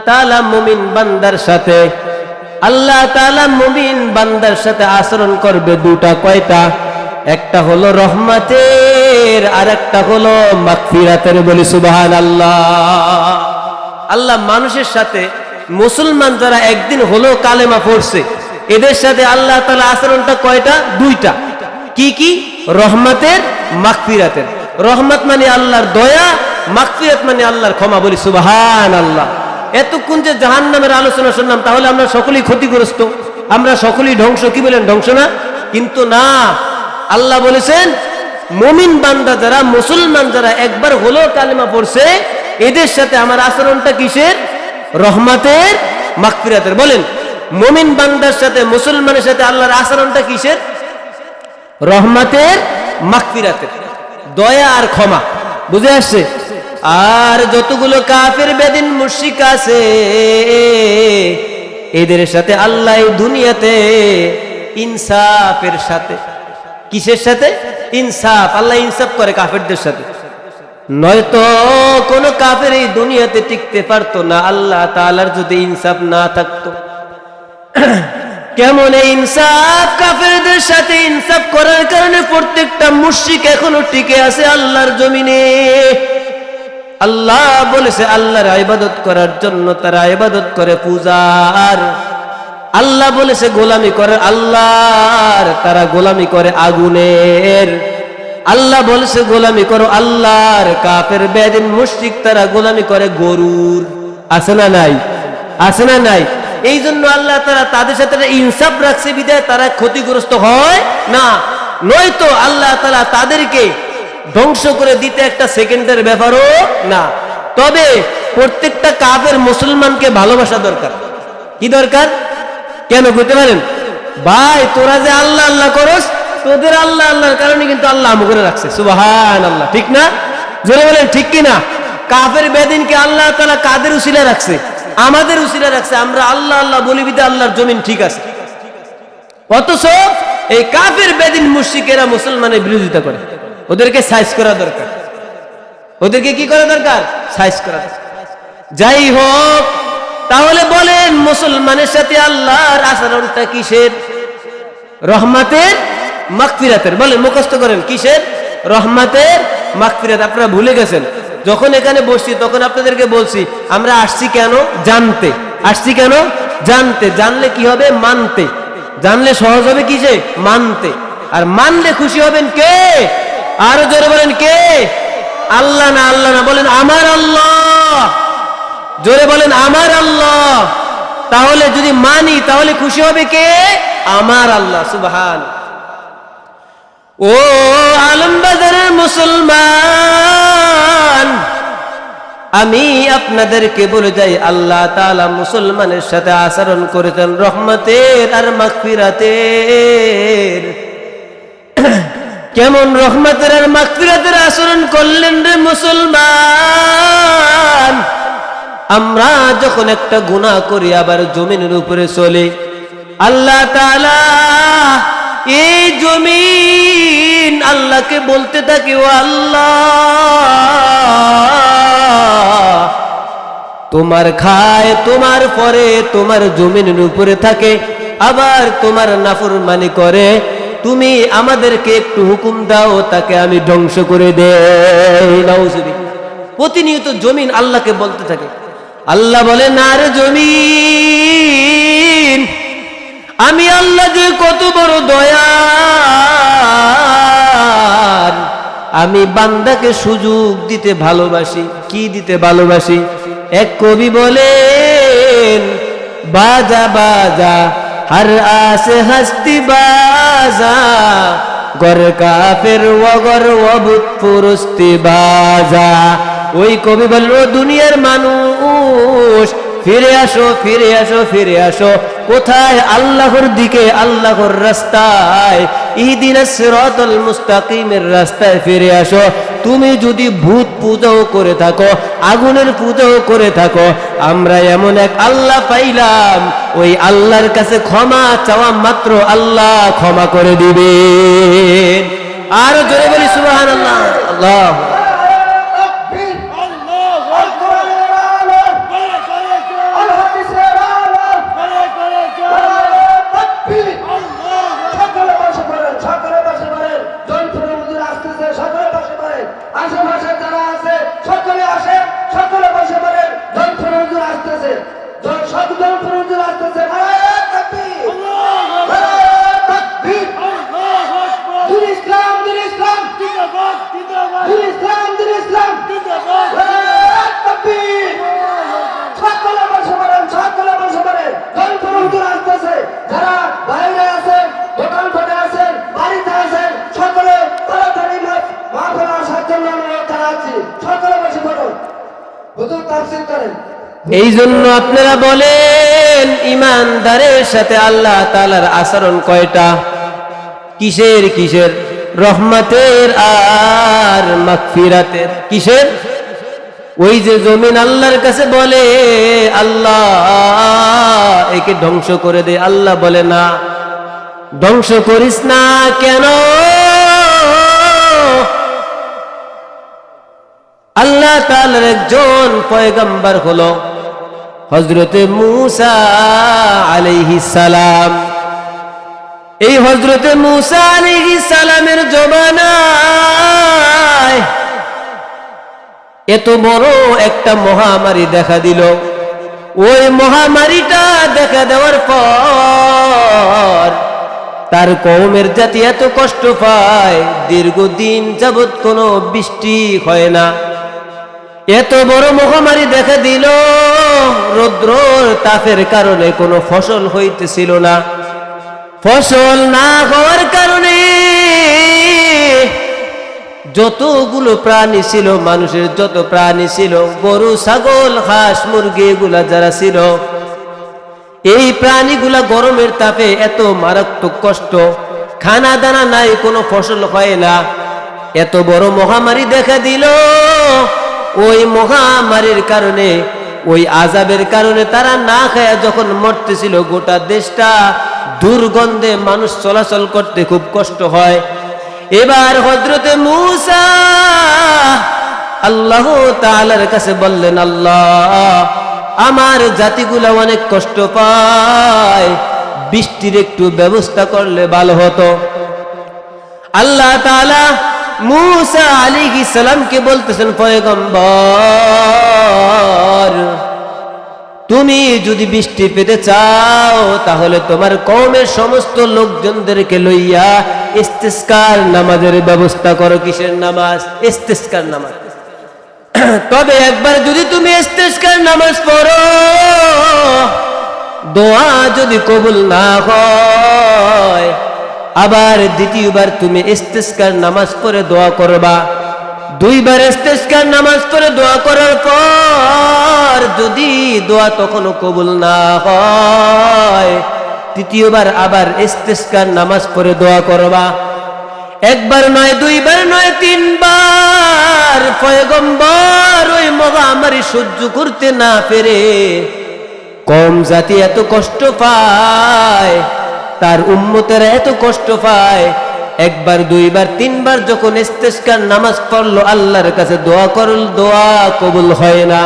তাআলা মুমিন বান্দার সাথে আল্লাহ তাআলা মুমিন বান্দার সাথে আচরণ করবে দুটা। কয়টা? একটা হলো রহমতের আর একটা হলো মাগফিরাতের। বলি সুবহানাল্লাহ। আল্লাহ মানুষের সাথে মুসলমান যারা একদিন হলো কালেমা পড়ছে এদের সাথে আল্লাহ তাআলা আচরণটা কয়টা? দুইটা। কি কি? রহমতের, মাগফিরাতের। রহমত মানে আল্লাহর দয়া, মাগফিরাত মানে আল্লাহর ক্ষমা। বলি সুবহানাল্লাহ। এতক্ষণ যে জাহান্নামের আলোচনা শুনলাম, তাহলে আমরা সকলেই ক্ষতিগ্রস্ত, আমরা সকলেই ধ্বংস। কি বলেন? ধ্বংস না? কিন্তু না, আল্লাহ বলেছেন মুমিন বান্দা যারা, মুসলমান যারা একবার হলো কালেমা পড়ছে এদের সাথে আমার আচরণটা কিসের? রহমতের, মাগফিরাতের। বলেন, মুমিন বান্দার সাথে, মুসলমানের সাথে আল্লাহর আচরণটা কিসের? রহমতের, মাগফিরাতের, দয়া আর ক্ষমা। বুঝে আসছে? আর যতগুলো কাফের বেদিন মুশরিক আছে এদের সাথে আল্লাহ দুনিয়াতে ইনসাফের সাথে, কিসের সাথে? ইনসাফ। আল্লাহ ইনসাফ করে কাফেরদের সাথে, নয়তো কোন কাফের এই দুনিয়াতে টিকতে পারতো না আল্লাহ তাআলার যদি ইনসাফ না থাকতো। কেমন এই ইনসাফ? কাফেরদের সাথে ইনসাফ করার কারণে প্রত্যেকটা মুশরিক এখনো টিকে আছে আল্লাহর জমিনে। আল্লাহ বলেছে আল্লাহর ইবাদত করার জন্য তারা ইবাদত করে পূজার। আল্লাহ বলেছে গোলামি করে আল্লাহর, তারা গোলামি করে আগুনের। আল্লাহ বলেছে গোলামি করো আল্লাহর, কাফের বেদিন মুশরিক তারা গোলামি করে গরুর। আছে না নাই? আছে না নাই? এই জন্য আল্লাহ তারা তাদের সাথে ইনসাফ রাখছে বিধায় তারা ক্ষতিগ্রস্ত হয় না, নয়তো আল্লাহ তাআলা তাদেরকে ধ্বংস করে দিতে একটা সেকেন্ডের ব্যাপারও না। তবে প্রত্যেকটা কাফের মুসলমানকে ভালোবাসা দরকার। কি দরকার? কেন বুঝতে পারেন? ভাই তোরা যে আল্লাহ আল্লাহ করস, তোদের আল্লাহ আল্লাহর কারণে কিন্তু আল্লাহ আমু করে রাখছে। সুবহানাল্লাহ। ঠিক না? জোরে বলেন ঠিক কিনা? কাফের বেদিনকে আল্লাহ তাআলা কাদের উসিলা রাখছে? আমাদের উসিলা রাখছে। আমরা আল্লাহ আল্লাহ বলি বিধায় আল্লাহর জমিন ঠিক আছে। অথচ এই কাফের বেদিন মুশরিকেরা মুসলমানের বিরোধিতা করে। ওদেরকে সাইজ করা দরকার। ওদেরকে কি করা দরকার? সাইজ করা দরকার। যাই হোক, তাহলে বলেন মুসলমানের সাথে আল্লাহর আচরণটা কিসের? রহমতের, মাগফিরাতের। বলেন, মুখস্থ করেন, কিসের? রহমতের, মাগফিরাত। আপনারা ভুলে গেছেন। যখন এখানে বসছি তখন আপনাদেরকে বলছি আমরা আসছি কেন? জানতে। আসছি কেন? জানতে। জানলে কি হবে? মানতে। জানলে সহজ হবে কিসে? মানতে। আর মানলে খুশি হবেন কে? আরো জোরে বলেন, কে? আল্লাহ না? আল্লাহ না, বলেন আমার আল্লাহ। জোরে বলেন, আমার আল্লাহ। তাহলে যদি মানি তাহলে খুশি হবে কে? আমার আল্লাহ। সুবহান। ও আলমবাজারের মুসলমান, আমি আপনাদেরকে বলে যাই আল্লাহ তাআলা মুসলমানের সাথে আচরণ করেছেন রহমতের আর মাগফিরাতের। কেমন রহমতের আর মাগফিরাতের আচরণ করলেন রে মুসলমান? আমরা যখন একটা গুনাহ করি আবার জমিনের উপরে চলে, আল্লাহ তাআলা এই জমিন আল্লাহকে বলতে থাকে, ও আল্লাহ তোমার খায়, তোমার পরে, তোমার জমিনের উপরে থাকে, আবার তোমার নাফরমানি করে। তুমি আমাদেরকে একটু হুকুম দাও, তাকে আমি ধ্বংস করে দেই। নাউজুবিল্লাহ। প্রতিনিয়ত জমিন আল্লাহকে বলতে থাকে। আল্লাহ বলে, না রে জমিন, আমি আল্লাহ যে কত বড় দয়ার, আমি বান্দাকে সুযোগ দিতে ভালোবাসি। কি দিতে ভালোবাসি? এক কবি বলেন, বাজা বাজা हर आस हस्ती बाजा गर काफिर वगर वबुत पुरुस्ती बाजा। ওই কবি বলল, দুনিয়ার মানুষ ফিরে আসো, ফিরে আসো, ফিরে আসো। কোথায়? আল্লাহর দিকে, আল্লাহর রাস্তায়। ইহদিনাস সিরাতাল মুস্তাকিমের রাস্তায় ফিরে আসো। তুমি যদি ভূত পূজাও করে থাকো, আগুনের পূজাও করে থাকো, আমরা এমন এক আল্লাহ পাইলাম, ওই আল্লাহর কাছে ক্ষমা চাওয়া মাত্র আল্লাহ ক্ষমা করে দিবেন। আরো জোরে বলি সুবহানাল্লাহ। আল্লাহ আসতেছে, সচেতন হুজুর আসতেছে। নারায়ে তাকবীর, নারায়ে তাকবীর। দিন ইসলাম, দিন ইসলাম, দিন ইসলাম, দিন ইসলাম। নারায়ে তাকবীর। সকলে বসে পড়েন, সকলে বসে পড়েন। হুজুর আসতেছে। যারা বাইরে আছেন, দোকান ঘরে আছেন, বাড়িতে আছেন, সকলে তাড়াতাড়ি মাহফিলে আসার জন্য অনুরোধ জানাচ্ছি। সকলে বসে পড়ুন, হুজুর তাফসীর করেন। এই জন্য আপনারা বলেন ইমানদারের সাথে আল্লাহ তাআলার আচরণ কয়টা? কিসের কিসের? রহমতের আর মাগফিরাতের। কিসের? ওই যে জমিন আল্লাহর কাছে বলে আল্লাহ একে ধ্বংস করে দে, আল্লাহ বলে না, ধ্বংস করিস না। কেন? আল্লাহ তাআলার একজন পয়গম্বর হলো হযরতে মূসা আলাইহিস সালাম। এই হযরতে মূসা আলাইহিস সালামের জমানায় এত বড় একটা মহামারী দেখা দিল। ওই মহামারীটা দেখা দেওয়ার পর তার কওমের জাতি এত কষ্ট পায়, দীর্ঘদিন যাবৎ কোনো বৃষ্টি হয় না। এত বড় মহামারী দেখা দিল, রৌদ্রর তাপের কারণে কোনো ফসল হইতেছিল না। ফসল না হওয়ার কারণে যতগুলো প্রাণী ছিল, মানুষের যত প্রাণী ছিল, গরু ছাগল হাঁস মুরগি এগুলা যারা ছিল, এই প্রাণীগুলা গরমের তাপে এত মারাত্মক কষ্ট, খানা দানা নাই, কোনো ফসল হয় না। এত বড় মহামারী দেখা দিল। ওই মহামারীর কারণে, ওই আযাবের কারণে তারা না খায়া যখন মরতেছিল, গোটা দেশটা দুর্গন্ধে মানুষ চলাচল করতে খুব কষ্ট হয়। এবার হযরতে মূসা আল্লাহ তাআলার কাছে বললেন, আল্লাহ আমার জাতিগুলা অনেক কষ্ট পায়, বৃষ্টির একটু ব্যবস্থা করলে ভালো হতো। আল্লাহ তাআলা মূসা আলাইহিস সালামকে বলতেছেন, পয়গম্বর তুমি যদি বৃষ্টি পেতে চাও তাহলে তোমার কওমের সমস্ত লোকজনদেরকে লইয়া ইস্তিসকার নামাজের ব্যবস্থা করো। কিসের নামাজ? ইস্তিসকার নামাজ। তবে একবার যদি তুমি ইস্তিসকার নামাজ পড়ো, দোয়া যদি কবুল না হয়, আবার দ্বিতীয়বার তুমি ইস্তিসকার নামাজ পড়ে দোয়া করবা। দুইবার ইস্তিসকার নামাজ পড়ে দোয়া করার পর যদি দোয়া তখনও কবুল না হয়, তৃতীয়বার আবার ইস্তিসকার নামাজ পড়ে দোয়া করবা। একবার নয়, দুইবার নয়, তিনবার। পয়গম্বর ওই মহামারী সহ্য করতে না পেরে কম জাতি এত কষ্ট পায়, তার উম্মতেরা এত কষ্ট পায়, একবার দুইবার তিনবার যখন ইস্তিসকার নামাজ পড়লো, আল্লাহর কাছে দোয়া করল, দোয়া কবুল হয় না।